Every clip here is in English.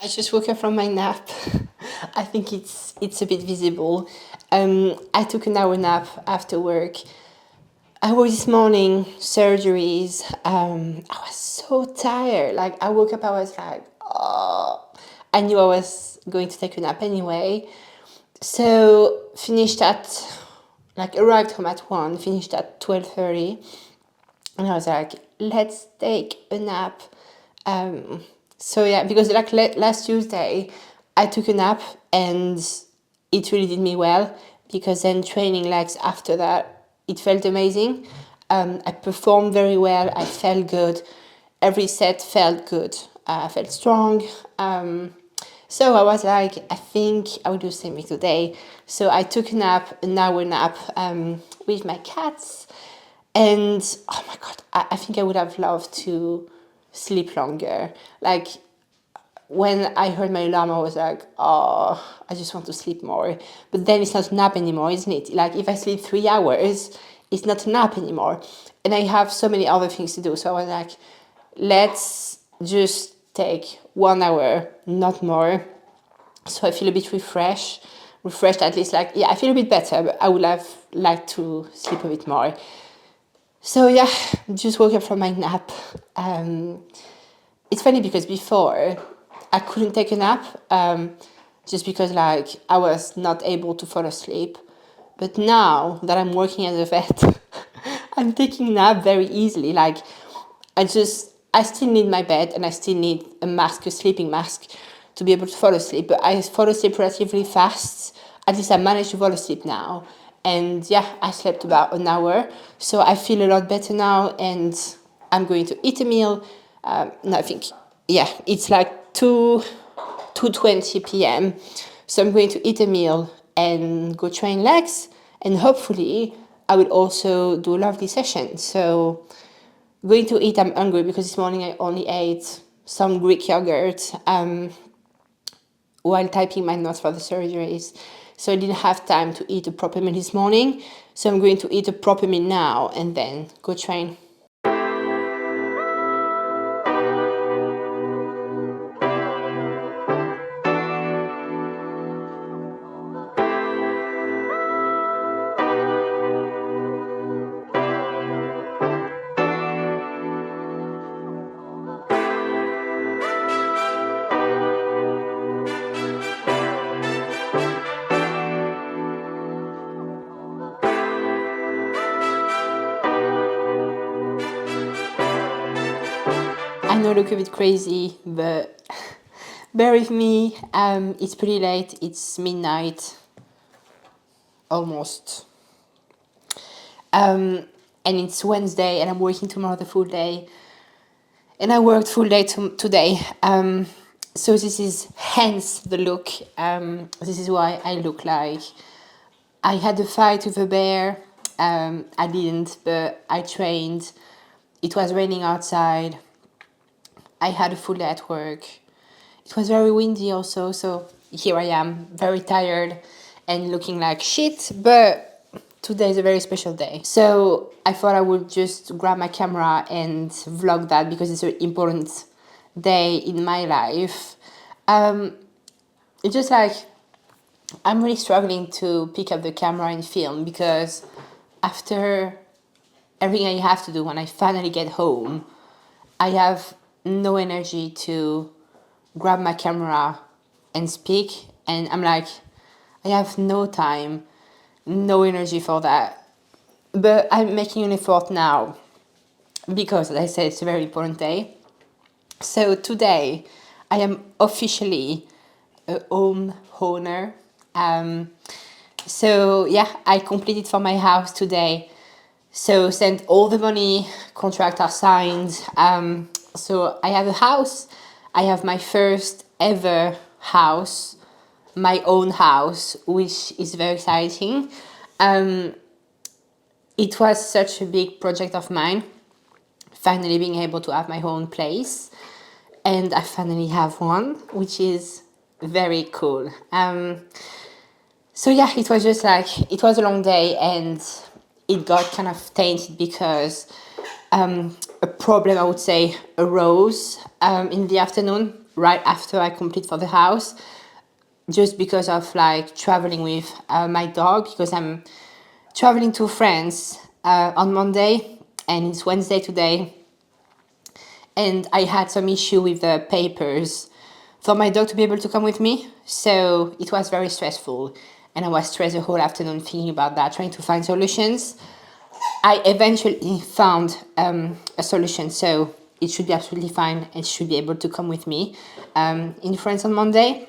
I just woke up from my nap. I think it's a bit visible. I took an hour nap after work. I woke this morning, surgeries. I was so tired. Like I woke up, I was like, oh. I knew I was going to take a nap anyway. So finished at, like arrived home at 1, finished at 12:30. And I was like, let's take a nap. So yeah, because like last Tuesday, I took a nap and it really did me well because then training legs after that, it felt amazing. I performed very well. I felt good. Every set felt good. I felt strong. So I was like, I think I will do the same thing today. So I took a nap, an hour nap with my cats. And oh my God, I think I would have loved to sleep longer. Like when I heard my alarm, I was like, oh, I just want to sleep more. But then it's not a nap anymore, isn't it? Like if I sleep 3 hours, it's not a nap anymore. And I have so many other things to do. So I was like, let's just take 1 hour, not more. So I feel a bit refreshed at least. Like, yeah, I feel a bit better, but I would have liked to sleep a bit more. So yeah, just woke up from my nap. It's funny because before I couldn't take a nap just because like I was not able to fall asleep. But now that I'm working as a vet, I'm taking a nap very easily. Like I still need my bed and I still need a mask, a sleeping mask to be able to fall asleep. But I fall asleep relatively fast. At least I managed to fall asleep now. And yeah, I slept about an hour. So I feel a lot better now and I'm going to eat a meal. No, I think, yeah, it's like 2:20 p.m. So I'm going to eat a meal and go train legs. And hopefully I will also do a lovely session. So going to eat, I'm hungry because this morning I only ate some Greek yogurt while typing my notes for the surgeries. So I didn't have time to eat a proper meal this morning. So I'm going to eat a proper meal now and then go train. I know I look a bit crazy, but bear with me. It's pretty late. It's midnight, almost. And it's Wednesday, and I'm working tomorrow the full day. And I worked full day today. So this is hence the look. This is why I look like. I had a fight with a bear. I didn't, but I trained. It was raining outside. I had a full day at work. It was very windy also, so here I am, very tired and looking like shit, but today is a very special day. So I thought I would just grab my camera and vlog that because it's an important day in my life. It's just like I'm really struggling to pick up the camera and film because after everything I have to do when I finally get home, I have no energy to grab my camera and speak, and I'm like, I have no time, no energy for that. But I'm making an effort now because, as I said, it's a very important day. So today, I am officially a home owner. So yeah, I completed for my house today. So sent all the money, contracts are signed. So I have a house. I have my first ever house, my own house, which is very exciting. It was such a big project of mine, finally being able to have my own place. And I finally have one, which is very cool. So yeah, it was just like, it was a long day and it got kind of tainted because a problem, I would say, arose in the afternoon, right after I complete for the house, just because of like traveling with my dog, because I'm traveling to France on Monday and it's Wednesday today, and I had some issue with the papers for my dog to be able to come with me. So it was very stressful. And I was stressed the whole afternoon thinking about that, trying to find solutions. I eventually found a solution. So it should be absolutely fine and should be able to come with me in France on Monday.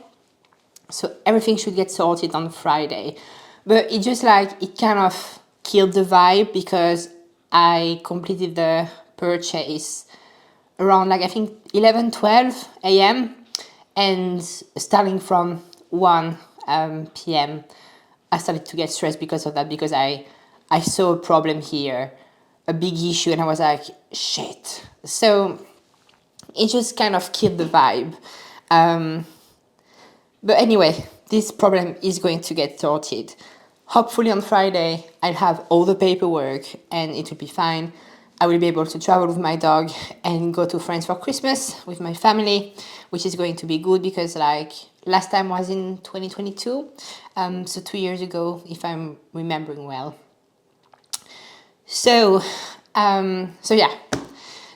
So everything should get sorted on Friday. But it just like, it kind of killed the vibe because I completed the purchase around like I think 11, 12 a.m. and starting from 1 p.m. I started to get stressed because of that, because I saw a problem here, a big issue, and I was like, shit. So it just kind of killed the vibe. But anyway, this problem is going to get sorted. Hopefully on Friday, I'll have all the paperwork and it will be fine. I will be able to travel with my dog and go to France for Christmas with my family, which is going to be good because like last time was in 2022, so 2 years ago, if I'm remembering well. So yeah,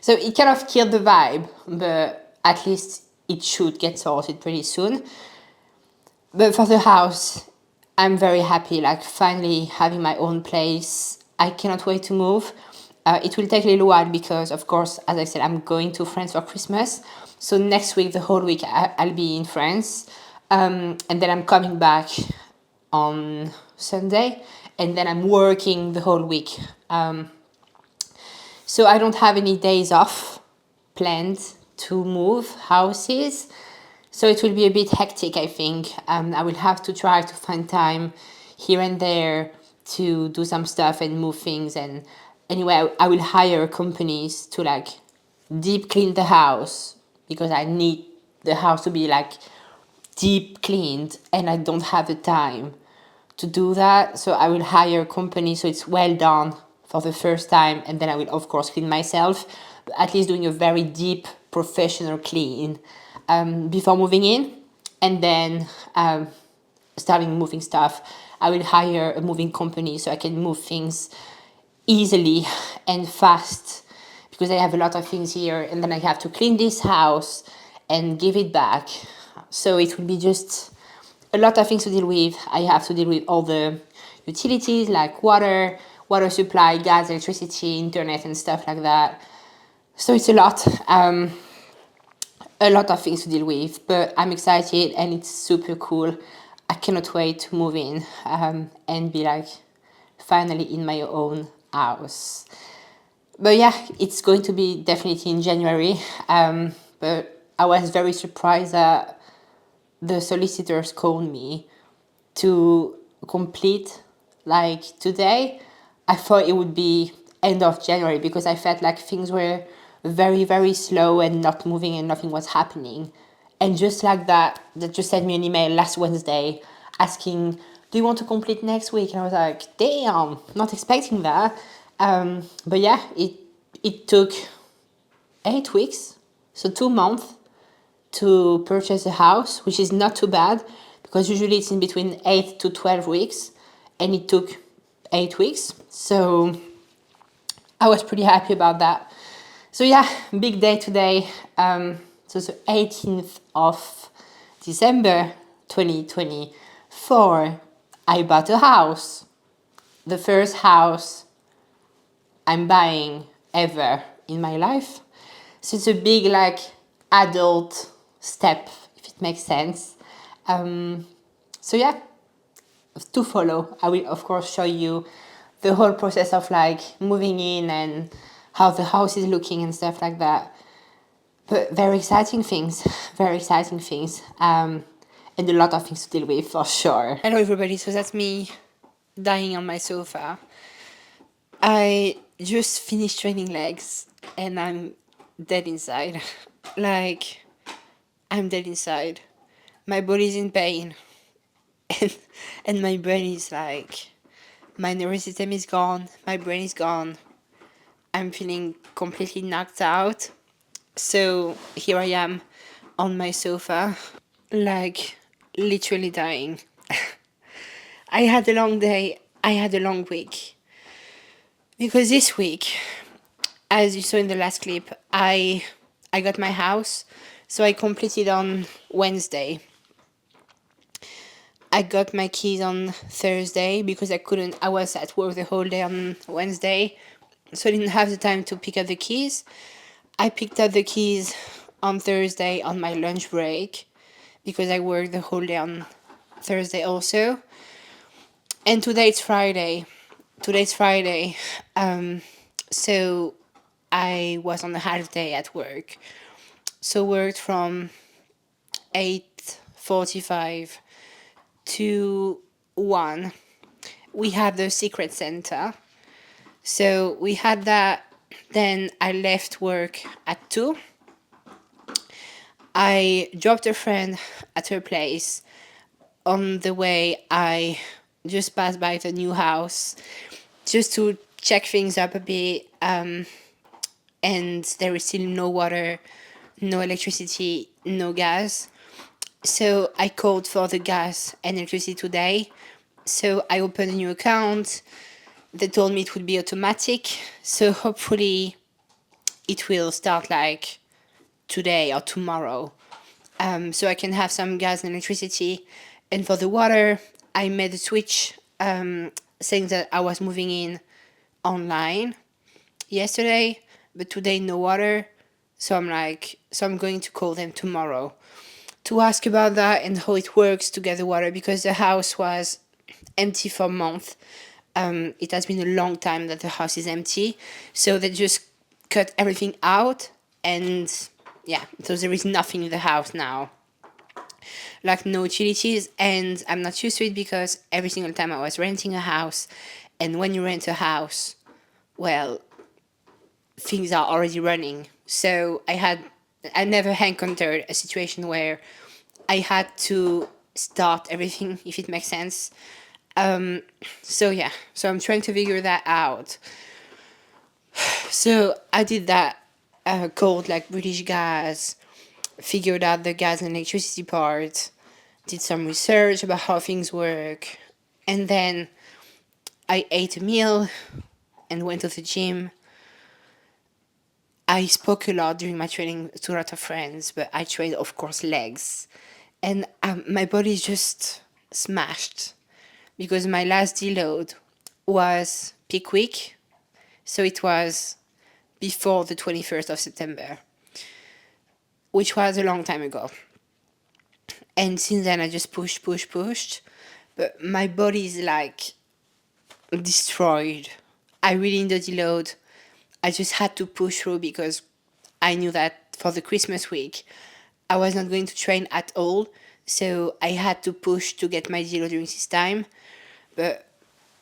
so it kind of killed the vibe, but at least it should get sorted pretty soon. But for the house, I'm very happy, like finally having my own place. I cannot wait to move. It will take a little while because, of course, as I said, I'm going to France for Christmas. So next week, the whole week, I'll be in France. And then I'm coming back on Sunday. And then I'm working the whole week. So I don't have any days off planned to move houses. So it will be a bit hectic, I think. I will have to try to find time here and there to do some stuff and move things. And anyway, I will hire companies to like deep clean the house because I need the house to be like deep cleaned and I don't have the time to do that. So I will hire a company so it's well done for the first time, and then I will of course clean myself, but at least doing a very deep professional clean before moving in. And then starting moving stuff, I will hire a moving company so I can move things easily and fast, because I have a lot of things here and then I have to clean this house and give it back. So it will be just a lot of things to deal with. I have to deal with all the utilities like water supply, gas, electricity, internet and stuff like that. So it's a lot of things to deal with, but I'm excited and it's super cool. I cannot wait to move in and be like finally in my own house. But yeah, it's going to be definitely in January. But I was very surprised that the solicitors called me to complete like today. I thought it would be end of January because I felt like things were very, very slow and not moving and nothing was happening. And just like that, they just sent me an email last Wednesday asking, do you want to complete next week? And I was like, damn, not expecting that. But yeah, it took 8 weeks, so 2 months to purchase a house, which is not too bad because usually it's in between 8 to 12 weeks, and it took 8 weeks. So I was pretty happy about that. So yeah, big day today. So it's the 18th of December 2024. I bought a house. The first house I'm buying ever in my life. So it's a big like adult step, if it makes sense. So yeah, to follow. I will of course show you the whole process of like moving in and how the house is looking and stuff like that. But very exciting things, and a lot of things to deal with for sure. Hello everybody, so that's me dying on my sofa. I just finished training legs and I'm dead inside. Like, I'm dead inside. My body's in pain. And my brain is like, my nervous system is gone, my brain is gone. I'm feeling completely knocked out. So here I am on my sofa, like literally dying. I had a long day, I had a long week. Because this week, as you saw in the last clip, I got my house, so I completed on Wednesday. I got my keys on Thursday because I was at work the whole day on Wednesday, so I didn't have the time to pick up the keys. I picked up the keys on Thursday on my lunch break because I worked the whole day on Thursday also. And today it's Friday. Today's Friday. So I was on a half day at work. So worked from 8:45 to 1. We had the secret center. So we had that. Then I left work at 2. I dropped a friend at her place. On the way, I just passed by the new house just to check things up a bit. And there is still no water, no electricity, no gas. So I called for the gas and electricity today. So I opened a new account. They told me it would be automatic. So hopefully it will start like today or tomorrow. So I can have some gas and electricity. And for the water, I made a switch saying that I was moving in online yesterday, but today no water. So I'm going to call them tomorrow to ask about that and how it works to get the water, because the house was empty for a month. It has been a long time that the house is empty. So they just cut everything out, and yeah, so there is nothing in the house now. Like no utilities, and I'm not used to it because every single time I was renting a house, and when you rent a house, well, things are already running. So I never encountered a situation where I had to start everything, if it makes sense. So yeah, so I'm trying to figure that out. So I did that, called like British Gas, figured out the gas and electricity part, did some research about how things work, and then I ate a meal and went to the gym. I spoke a lot during my training to a lot of friends, but I trained, of course, legs. And my body is just smashed because my last deload was peak week. So it was before the 21st of September, which was a long time ago. And since then, I just pushed. But my body is like destroyed. I really need a deload. I just had to push through because I knew that for the Christmas week, I was not going to train at all. So I had to push to get my deload during this time. But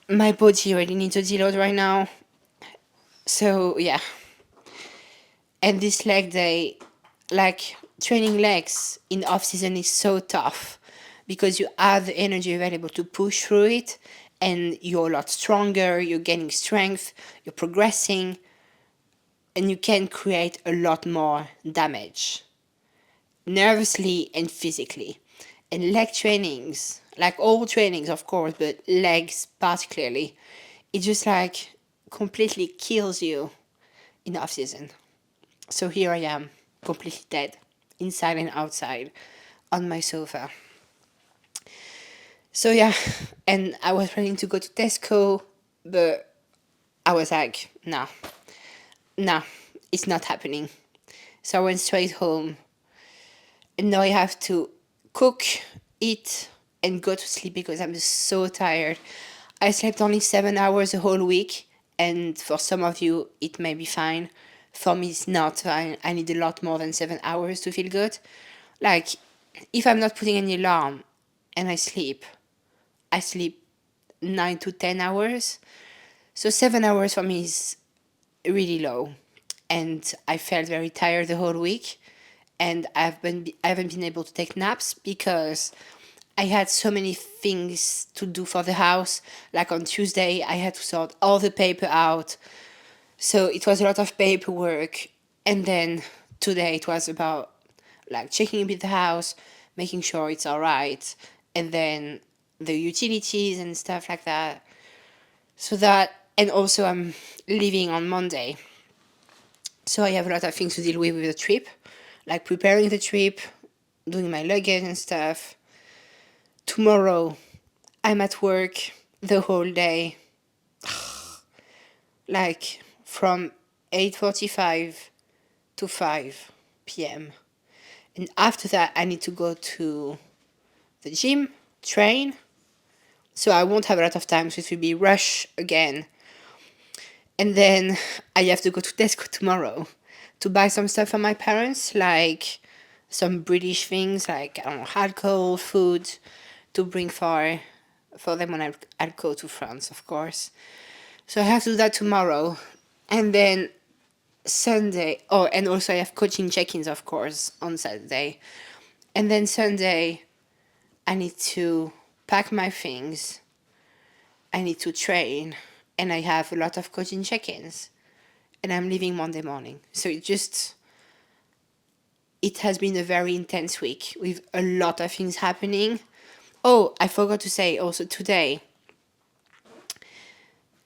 my body really needs a deload right now. So yeah. And this leg day, like training legs in off season is so tough because you have the energy available to push through it, and you're a lot stronger, you're gaining strength, you're progressing, and you can create a lot more damage, nervously and physically. And leg trainings, like all trainings, of course, but legs particularly, it just like completely kills you in off season. So here I am, completely dead, inside and outside, on my sofa. So yeah, and I was planning to go to Tesco, but I was like, nah, it's not happening. So I went straight home, and now I have to cook, eat, and go to sleep because I'm so tired. I slept only 7 hours a whole week, and for some of you, it may be fine. For me, it's not. I need a lot more than 7 hours to feel good. Like, if I'm not putting any alarm and I sleep 9 to 10 hours. So 7 hours for me is really low. And I felt very tired the whole week. And I haven't been able to take naps because I had so many things to do for the house. Like on Tuesday, I had to sort all the paper out. So it was a lot of paperwork. And then today it was about like checking a bit the house, making sure it's all right, and then the utilities and stuff like that. So that, and also I'm leaving on Monday. So I have a lot of things to deal with the trip, like preparing the trip, doing my luggage and stuff. Tomorrow, I'm at work the whole day, like from 8:45 to 5 p.m. And after that, I need to go to the gym, train. So I won't have a lot of time, so it will be rush again. And then I have to go to Tesco tomorrow to buy some stuff for my parents, like some British things, like, I don't know, alcohol, food, to bring for them when I'll go to France, of course. So I have to do that tomorrow. And then Sunday, oh, and also I have coaching check-ins, of course, on Saturday. And then Sunday, I need to pack my things, I need to train, and I have a lot of coaching check-ins. And I'm leaving Monday morning. So it has been a very intense week with a lot of things happening. Oh, I forgot to say also today,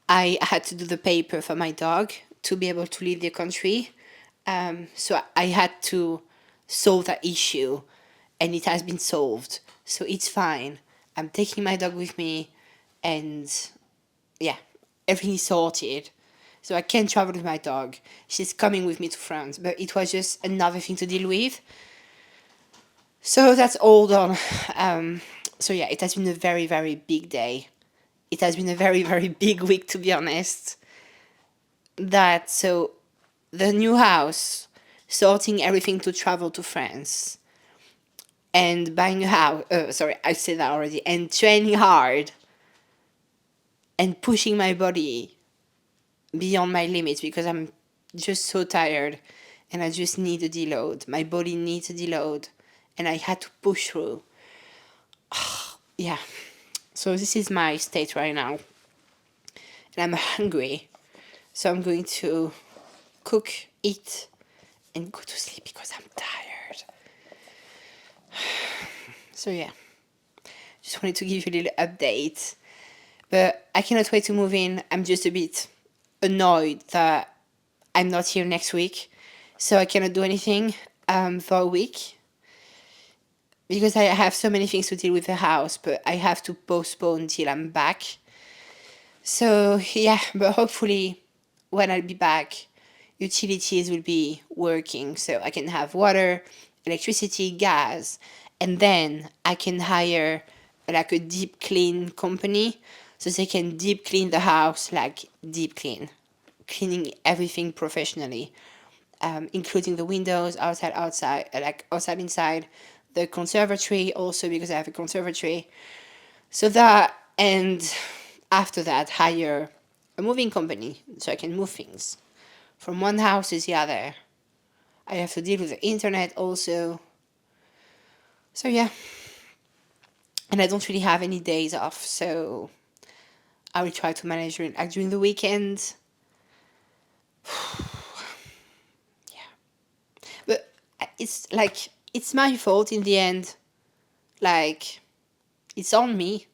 I had to do the paper for my dog to be able to leave the country. So I had to solve that issue, and it has been solved. So it's fine. I'm taking my dog with me, and yeah, everything is sorted. So I can travel with my dog. She's coming with me to France, but it was just another thing to deal with. So that's all done. So yeah, it has been a very, very big day. It has been a very, very big week, to be honest. That, so the new house, sorting everything to travel to France, and buying a house, sorry, I said that already, and training hard, and pushing my body beyond my limits because I'm just so tired and I just need a deload. My body needs a deload, and I had to push through. Yeah. So this is my state right now. And I'm hungry. So I'm going to cook, eat, and go to sleep because I'm tired. So yeah. Just wanted to give you a little update. But I cannot wait to move in. I'm just a bit annoyed that I'm not here next week. So I cannot do anything for a week. Because I have so many things to deal with the house, but I have to postpone till I'm back. So yeah, but hopefully when I'll be back, utilities will be working so I can have water, electricity, gas, and then I can hire like a deep clean company so they can deep clean the house, like deep clean, cleaning everything professionally, including the windows, outside, like outside, inside, the conservatory also because I have a conservatory. So that, and after that, hire a moving company so I can move things from one house to the other. I have to deal with the internet also. So yeah. And I don't really have any days off, so I will try to manage it like during the weekend. Yeah. But it's like, it's my fault in the end. Like, it's on me.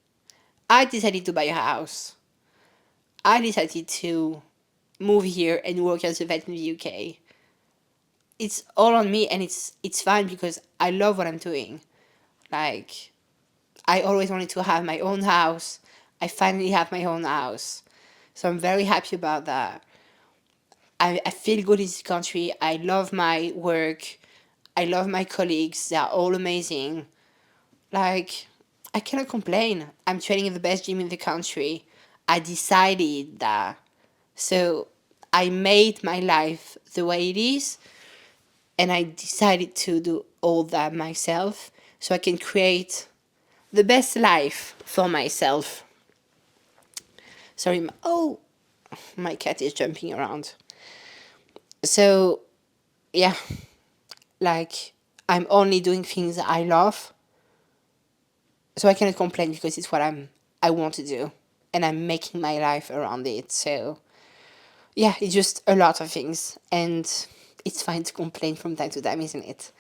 I decided to buy a house. I decided to move here and work as a vet in the UK. It's all on me, and it's fine because I love what I'm doing. Like, I always wanted to have my own house. I finally have my own house. So I'm very happy about that. I feel good in this country. I love my work. I love my colleagues. They are all amazing. Like, I cannot complain. I'm training in the best gym in the country. I decided that. So I made my life the way it is, and I decided to do all that myself so I can create the best life for myself. Sorry, oh, my cat is jumping around. So, yeah, like, I'm only doing things I love, so I cannot complain because it's what I want to do, and I'm making my life around it. So, yeah, it's just a lot of things, and it's fine to complain from time to time, isn't it?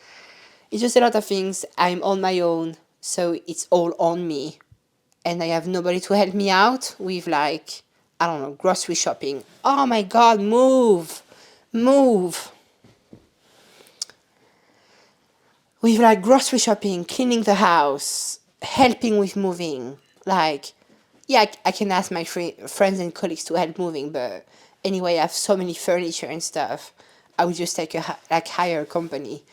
It's just a lot of things. I'm on my own, so it's all on me. And I have nobody to help me out with, like, I don't know, grocery shopping. Oh my God, move, move. With like grocery shopping, cleaning the house, helping with moving. Like, yeah, I can ask my friends and colleagues to help moving, but anyway, I have so many furniture and stuff. I would just take hire a company.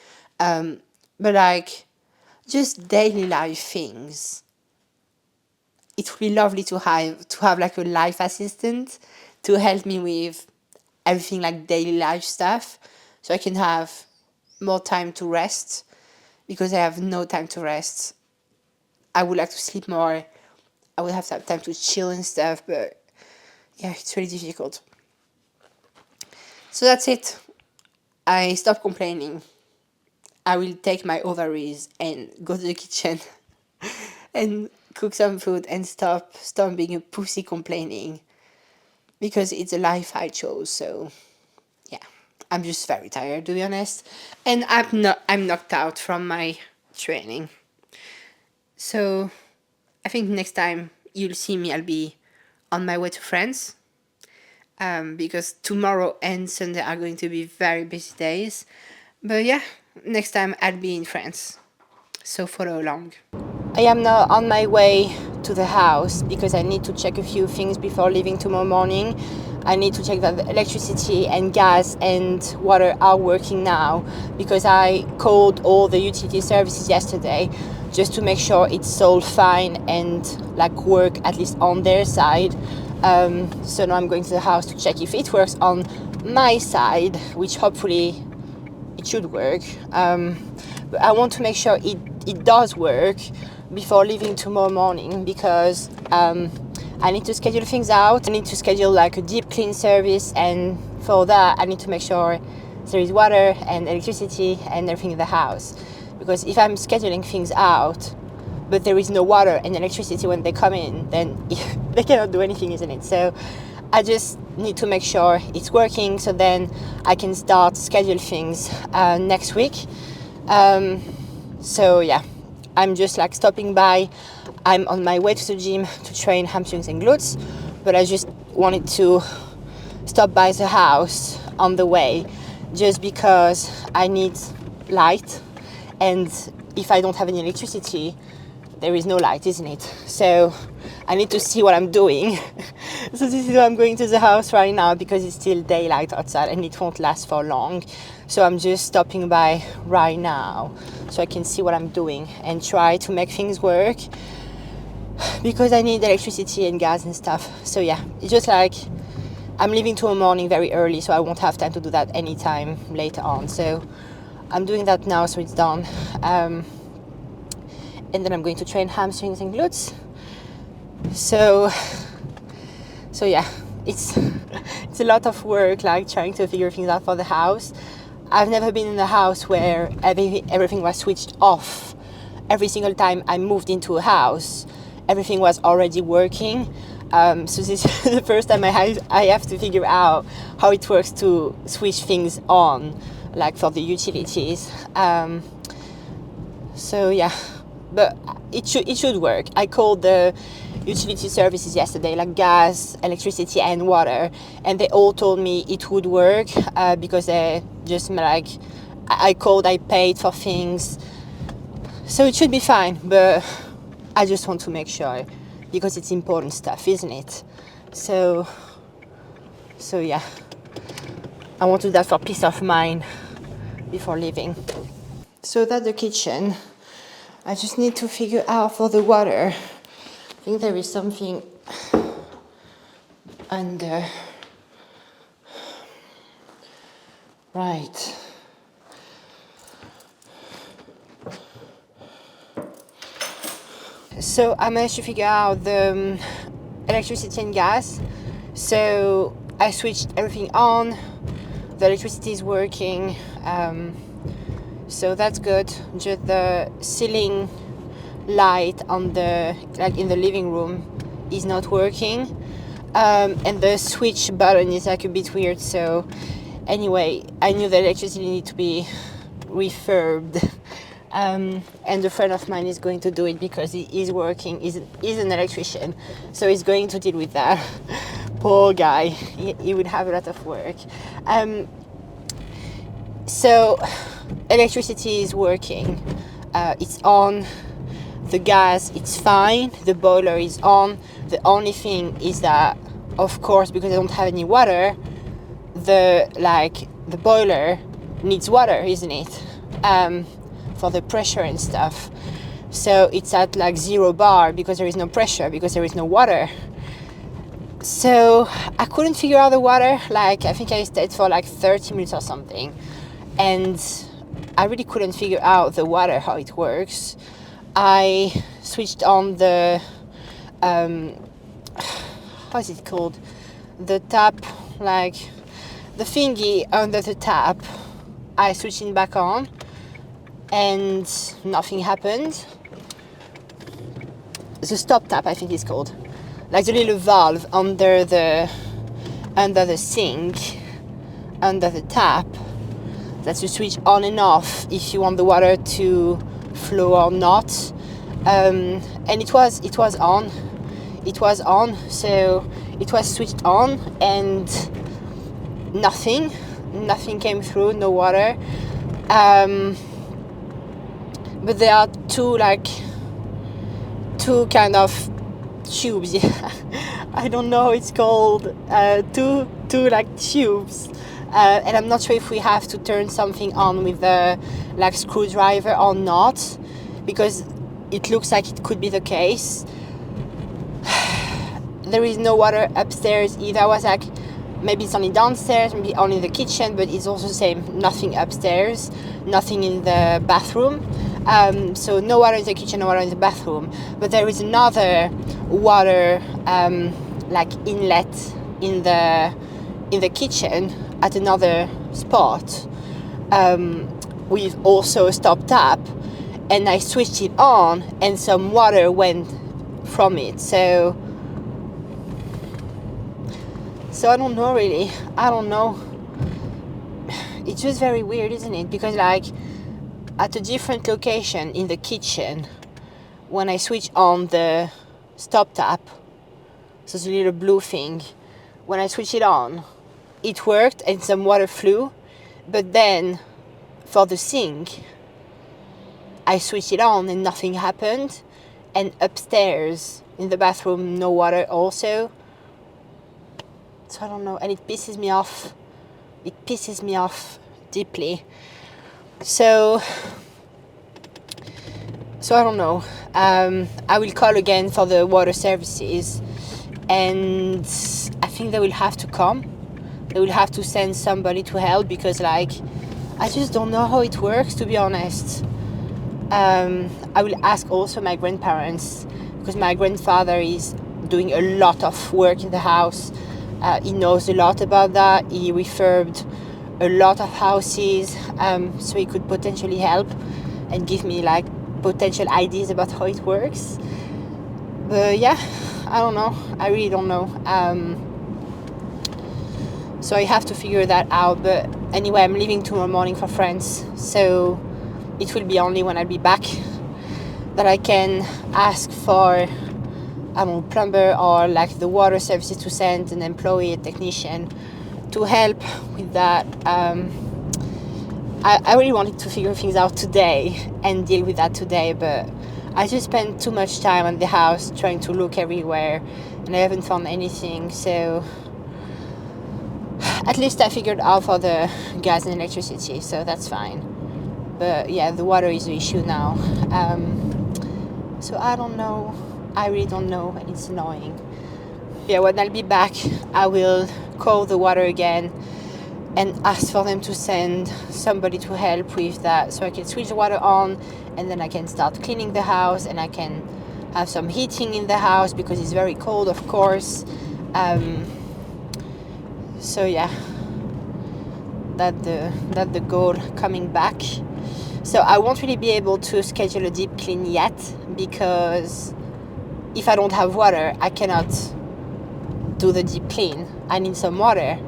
But like, just daily life things. It would be lovely to have like a life assistant to help me with everything like daily life stuff, so I can have more time to rest, because I have no time to rest. I would like to sleep more. I would have some time to chill and stuff, but yeah, it's really difficult. So that's it. I stop complaining. I will take my ovaries and go to the kitchen and cook some food and stop being a pussy complaining, because it's a life I chose. So yeah, I'm just very tired, to be honest, and I'm knocked out from my training. So I think next time you'll see me, I'll be on my way to France, because tomorrow and Sunday are going to be very busy days. But yeah, next time I'll be in France, so follow along. I am now on my way to the house because I need to check a few things before leaving tomorrow morning. I need to check that the electricity and gas and water are working now, because I called all the utility services yesterday just to make sure it's all fine and like work at least on their side. So now I'm going to the house to check if it works on my side, which hopefully it should work. But I want to make sure it does work before leaving tomorrow morning, because I need to schedule things out. I need to schedule like a deep clean service, and for that I need to make sure there is water and electricity and everything in the house. Because if I'm scheduling things out but there is no water and electricity when they come in, then they cannot do anything, isn't it? So I just need to make sure it's working, so then I can start schedule things next week. So yeah, I'm just like stopping by. I'm on my way to the gym to train hamstrings and glutes, but I just wanted to stop by the house on the way, just because I need light, and if I don't have any electricity, there is no light, isn't it? So I need to see what I'm doing. So this is why I'm going to the house right now, because it's still daylight outside and it won't last for long. So I'm just stopping by right now so I can see what I'm doing and try to make things work, because I need electricity and gas and stuff. So yeah, it's just like I'm leaving tomorrow morning very early, so I won't have time to do that anytime later on. So I'm doing that now, so it's done. And then I'm going to train hamstrings and glutes. So yeah, it's a lot of work, like trying to figure things out for the house. I've never been in a house where everything was switched off. Every single time I moved into a house, everything was already working. So this is the first time I have to figure out how it works to switch things on, like for the utilities. So yeah, but it should work. I called the utility services yesterday, like gas, electricity and water, and they all told me it would work, because they just like, I called, I paid for things, so it should be fine. But I just want to make sure, because it's important stuff, isn't it? So yeah, I want to do that for peace of mind before leaving. So that's the kitchen. I just need to figure out for the water. I think there is something under. Right. So I managed to figure out the electricity and gas. So I switched everything on. The electricity is working. So that's good. Just the ceiling light on in the living room is not working, and the switch button is like a bit weird. So anyway, I knew the electricity needed to be refurbed, And a friend of mine is going to do it because he is working, he's an electrician, so he's going to deal with that. Poor guy, he would have a lot of work. So electricity is working, it's on, the gas, it's fine, the boiler is on. The only thing is that, of course, because I don't have any water, the boiler needs water, isn't it? For the pressure and stuff. So it's at like 0 bar because there is no pressure, because there is no water. So I couldn't figure out the water. Like, I think I stayed for like 30 minutes or something, and I really couldn't figure out the water, how it works. I switched on the how is it called? The tap, like the thingy under the tap. I switched it back on and nothing happened. The stop tap, I think it's called. Like the little valve under the sink, under the tap. That's to switch on and off if you want the water to flow or not. And it was on. It was on, so it was switched on, and nothing came through, no water. But there are two kind of tubes. I don't know how it's called. Two like tubes. And I'm not sure if we have to turn something on with the like screwdriver or not, because it looks like it could be the case. There is no water upstairs either. I was like, maybe it's only downstairs, maybe only in the kitchen, but it's also the same. Nothing upstairs, nothing in the bathroom. So no water in the kitchen, no water in the bathroom. But there is another water like inlet in the kitchen at another spot, with also a stop tap, and I switched it on and some water went from it. So I don't know really. I don't know. It's just very weird, isn't it? Because like at a different location in the kitchen, when I switch on the stop tap, so the little blue thing, when I switch it on, it worked and some water flew. But then for the sink, I switched it on and nothing happened. And upstairs in the bathroom, no water also. So I don't know, and it pisses me off. It pisses me off deeply. So I don't know. I will call again for the water services, and I think they will have to come. They will have to send somebody to help, because like I just don't know how it works, to be honest. I will ask also my grandparents, because my grandfather is doing a lot of work in the house. He knows a lot about that. He refurbed a lot of houses, so he could potentially help and give me like potential ideas about how it works. But yeah, I don't know. I really don't know. So I have to figure that out. But anyway, I'm leaving tomorrow morning for France, so it will be only when I'll be back that I can ask for plumber or like the water services to send an employee, a technician, to help with that. I really wanted to figure things out today and deal with that today, but I just spent too much time at the house trying to look everywhere, and I haven't found anything. So at least I figured out for the gas and electricity, so that's fine. But yeah, the water is the issue now. So I don't know. I really don't know, and it's annoying. Yeah, when I'll be back, I will call the water again and ask for them to send somebody to help with that, so I can switch the water on, and then I can start cleaning the house, and I can have some heating in the house because it's very cold, of course. So yeah, that's the goal coming back. So I won't really be able to schedule a deep clean yet, because if I don't have water, I cannot do the deep clean. I need some water.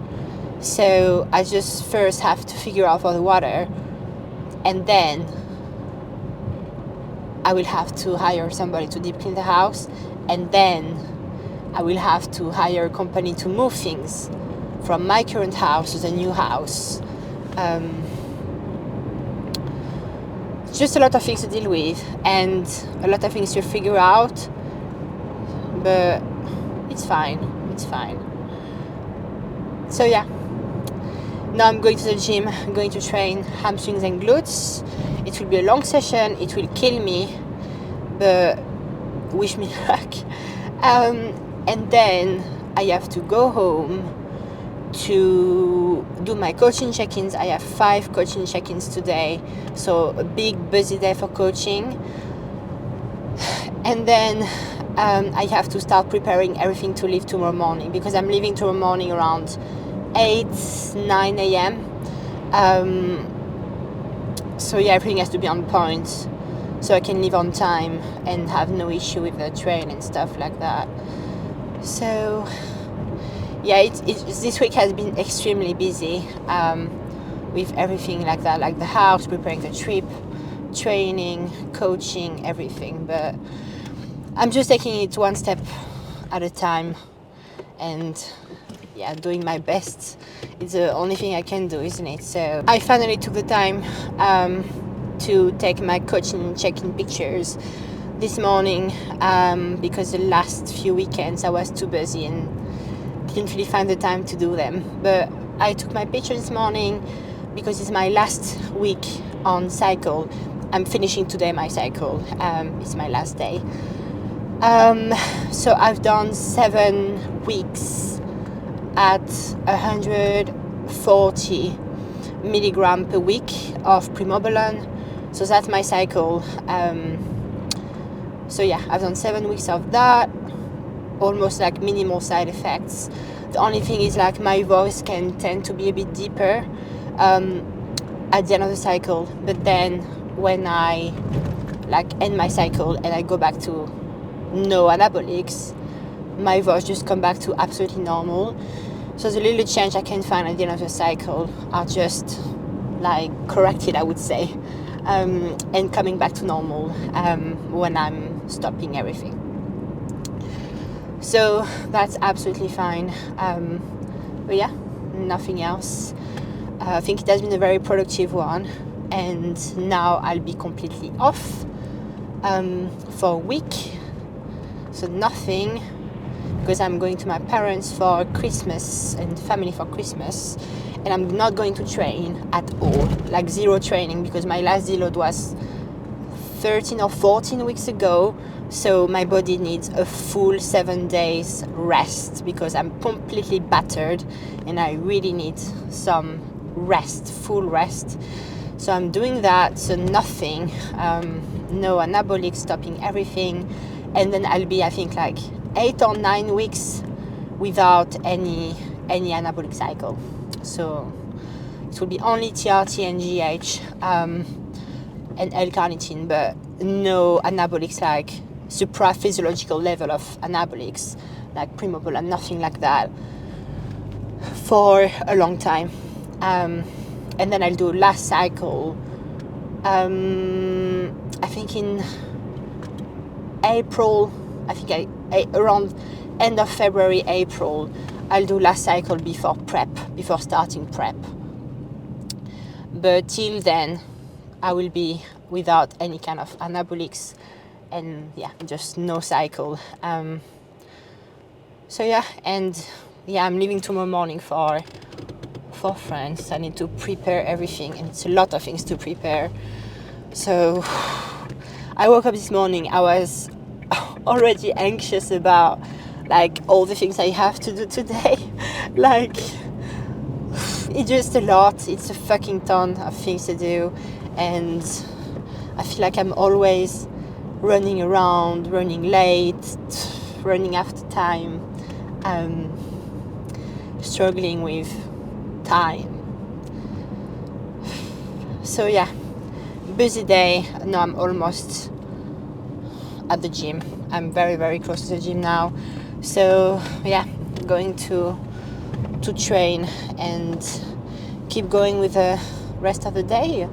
So I just first have to figure out for the water, and then I will have to hire somebody to deep clean the house, and then I will have to hire a company to move things from my current house to the new house. Just a lot of things to deal with and a lot of things to figure out, but it's fine. So yeah, now I'm going to the gym. I'm going to train hamstrings and glutes. It will be a long session. It will kill me, but wish me luck. And then I have to go home to do my coaching check-ins. I have 5 coaching check-ins today, so a big busy day for coaching. And then I have to start preparing everything to leave tomorrow morning, because I'm leaving tomorrow morning around 9 a.m. So yeah, everything has to be on point so I can leave on time and have no issue with the train and stuff like that. So yeah, this week has been extremely busy with everything like that, like the house, preparing the trip, training, coaching, everything. But I'm just taking it one step at a time and yeah, doing my best. It's the only thing I can do, isn't it? So I finally took the time to take my coaching check-in pictures this morning because the last few weekends I was too busy and didn't really find the time to do them. But I took my picture this morning because it's my last week on cycle. I'm finishing today my cycle. It's my last day. So I've done 7 weeks at 140 milligram per week of primobolan. So that's my cycle. So yeah, I've done 7 weeks of that, almost like minimal side effects. The only thing is like my voice can tend to be a bit deeper at the end of the cycle, but then when I like end my cycle and I go back to no anabolics, my voice just come back to absolutely normal. So the little change I can find at the end of the cycle are just like corrected, I would say, and coming back to normal when I'm stopping everything. So that's absolutely fine. But yeah, nothing else. I think it has been a very productive one, and now I'll be completely off for a week. So nothing, because I'm going to my parents for Christmas and family for Christmas, and I'm not going to train at all, like zero training, because my last deload was 13 or 14 weeks ago. So my body needs a full 7 days rest because I'm completely battered and I really need some rest, full rest. So I'm doing that. So nothing, no anabolic, stopping everything. And then I'll be, I think, like 8 or 9 weeks without any anabolic cycle. So it will be only TRT and GH and L-carnitine, but no anabolics like supra-physiological level of anabolics like primobolan, nothing like that for a long time. And then I'll do last cycle, I think in April, I think around end of February, April, I'll do last cycle before starting prep. But till then, I will be without any kind of anabolics and yeah, just no cycle. So yeah, and yeah, I'm leaving tomorrow morning for France. I need to prepare everything, and it's a lot of things to prepare. So I woke up this morning, I was already anxious about like all the things I have to do today. Like it's just a lot. It's a fucking ton of things to do, and I feel like I'm always running around, running late, running after time, struggling with time. So yeah, busy day. Now I'm almost at the gym. I'm very, very close to the gym now. So yeah, going to train and keep going with the rest of the day.